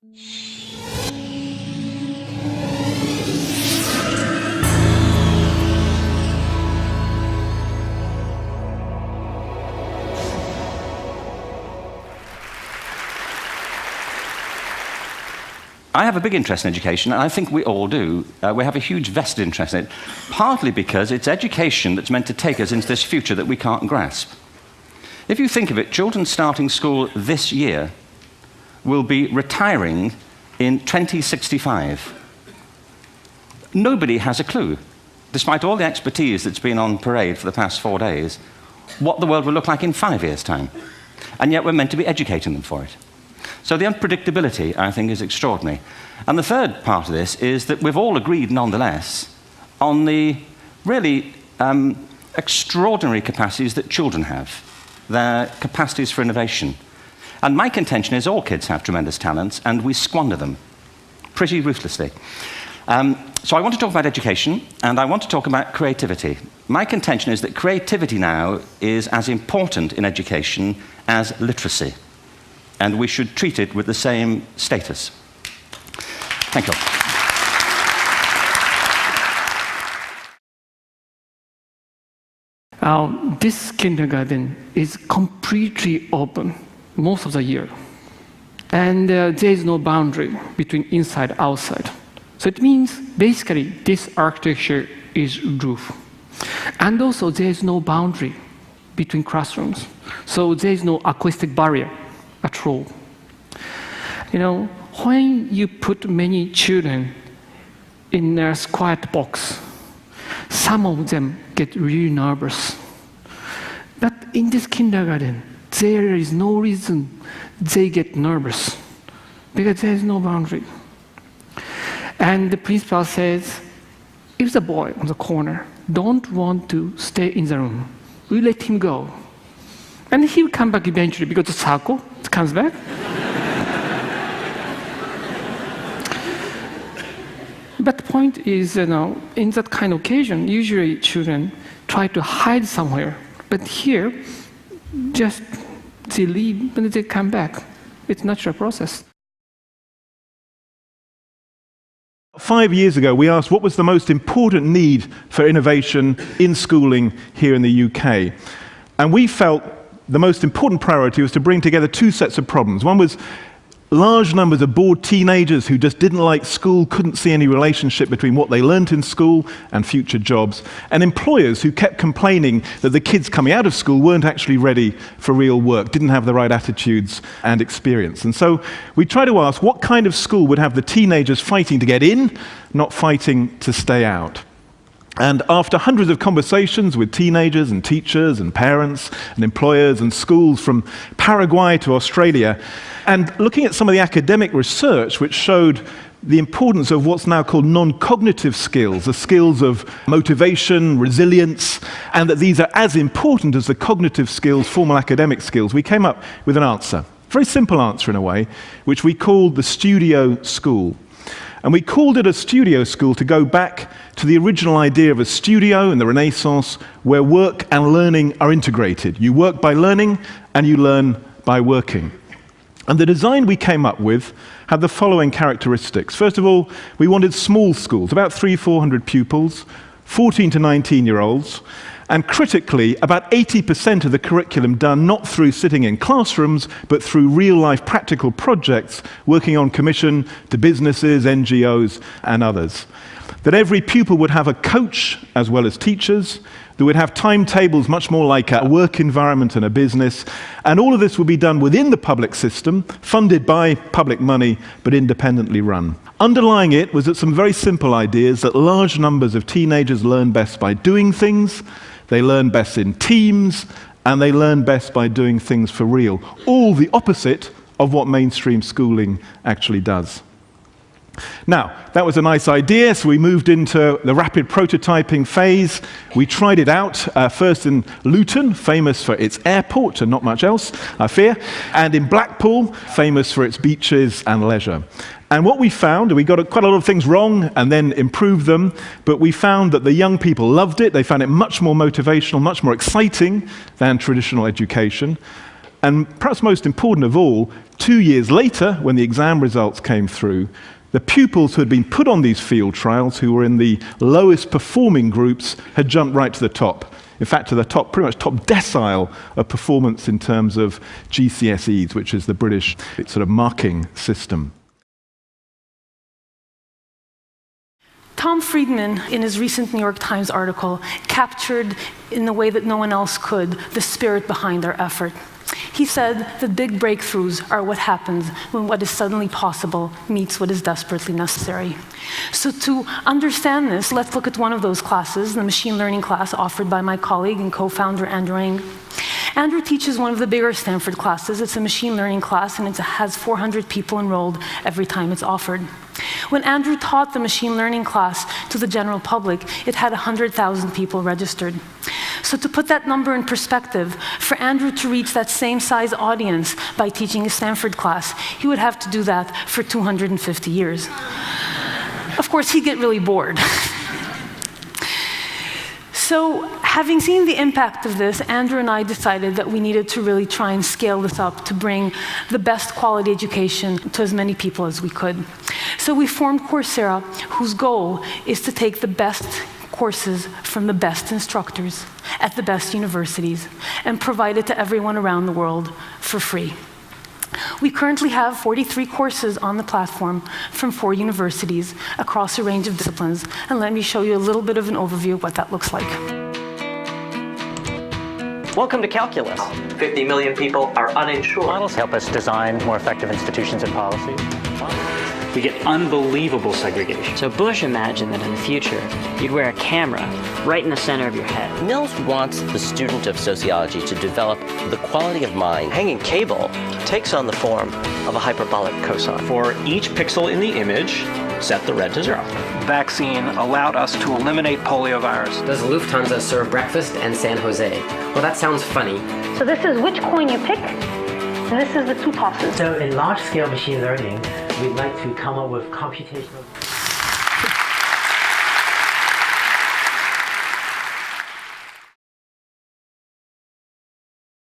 I have a big interest in education, and I think we all do. We have a huge vested interest in it, partly because it's education that's meant to take us into this future that we can't grasp. If you think of it, children starting school this year will be retiring in 2065. Nobody has a clue, despite all the expertise that's been on parade for the past 4 days, what the world will look like in 5 years' time. And yet we're meant to be educating them for it. So the unpredictability, I think, is extraordinary. And the third part of this is that we've all agreed, nonetheless, on the really extraordinary capacities that children have, their capacities for innovation. And my contention is all kids have tremendous talents, and we squander them pretty ruthlessly. So I want to talk about education, and I want to talk about creativity. My contention is that creativity now is as important in education as literacy, and we should treat it with the same status. Thank you. This kindergarten is completely open most of the year. And there is no boundary between inside and outside. So it means, basically, this architecture is roof. And also, there is no boundary between classrooms. So there is no acoustic barrier at all. You know, when you put many children in a quiet box, some of them get really nervous. But in this kindergarten, there is no reason they get nervous, because there is no boundary. And the principal says, if the boy on the corner don't want to stay in the room, we let him go. And he will come back eventually, because the circle comes back. But the point is, in that kind of occasion, usually children try to hide somewhere. But here, just they leave and they come back. It's a natural process. 5 years ago, we asked what was the most important need for innovation in schooling here in the UK. And we felt the most important priority was to bring together two sets of problems. One was large numbers of bored teenagers who just didn't like school, couldn't see any relationship between what they learnt in school and future jobs, and employers who kept complaining that the kids coming out of school weren't actually ready for real work, didn't have the right attitudes and experience. And so we try to ask what kind of school would have the teenagers fighting to get in, not fighting to stay out. And after hundreds of conversations with teenagers and teachers and parents and employers and schools from Paraguay to Australia, and looking at some of the academic research which showed the importance of what's now called non-cognitive skills, the skills of motivation, resilience, and that these are as important as the cognitive skills, formal academic skills, we came up with an answer. A very simple answer in a way, which we called the studio school. And we called it a studio school to go back to the original idea of a studio in the Renaissance where work and learning are integrated. You work by learning and you learn by working. And the design we came up with had the following characteristics. First of all, we wanted small schools, about 300-400 pupils, 14 to 19-year-olds, and critically, about 80% of the curriculum done not through sitting in classrooms, but through real-life practical projects working on commission to businesses, NGOs, and others. That every pupil would have a coach as well as teachers, that would have timetables much more like a work environment and a business, and all of this would be done within the public system, funded by public money, but independently run. Underlying it was that some very simple ideas that large numbers of teenagers learn best by doing things, they learn best in teams, and they learn best by doing things for real. All the opposite of what mainstream schooling actually does. Now, that was a nice idea, so we moved into the rapid prototyping phase. We tried it out, first in Luton, famous for its airport and not much else, I fear, and in Blackpool, famous for its beaches and leisure. And what we found, and we got quite a lot of things wrong and then improved them, but we found that the young people loved it. They found it much more motivational, much more exciting than traditional education. And perhaps most important of all, 2 years later, when the exam results came through, the pupils who had been put on these field trials, who were in the lowest performing groups, had jumped right to the top. In fact, to the top, pretty much top decile of performance in terms of GCSEs, which is the British sort of marking system. Tom Friedman, in his recent New York Times article, captured in a way that no one else could the spirit behind our effort. He said that big breakthroughs are what happens when what is suddenly possible meets what is desperately necessary. So to understand this, let's look at one of those classes, the machine learning class offered by my colleague and co-founder Andrew Ng. Andrew teaches one of the bigger Stanford classes. It's a machine learning class, and it has 400 people enrolled every time it's offered. When Andrew taught the machine learning class to the general public, it had 100,000 people registered. So to put that number in perspective, for Andrew to reach that same size audience by teaching a Stanford class, he would have to do that for 250 years. Of course, he'd get really bored. So, having seen the impact of this, Andrew and I decided that we needed to really try and scale this up to bring the best quality education to as many people as we could. So we formed Coursera, whose goal is to take the best courses from the best instructors at the best universities and provide it to everyone around the world for free. We currently have 43 courses on the platform from 4 universities across a range of disciplines, and let me show you a little bit of an overview of what that looks like. Welcome to Calculus. 50 million people are uninsured. Models help us design more effective institutions and policies. We get unbelievable segregation. So Bush imagined that in the future, you'd wear a camera right in the center of your head. Mills wants the student of sociology to develop the quality of mind. Hanging cable takes on the form of a hyperbolic cosine. For each pixel in the image, set the red to 0. Vaccine allowed us to eliminate poliovirus. Does Lufthansa serve breakfast in San Jose? Well, that sounds funny. So this is which coin you pick, and this is the 2 tosses. So in large-scale machine learning, we'd like to come up with computational...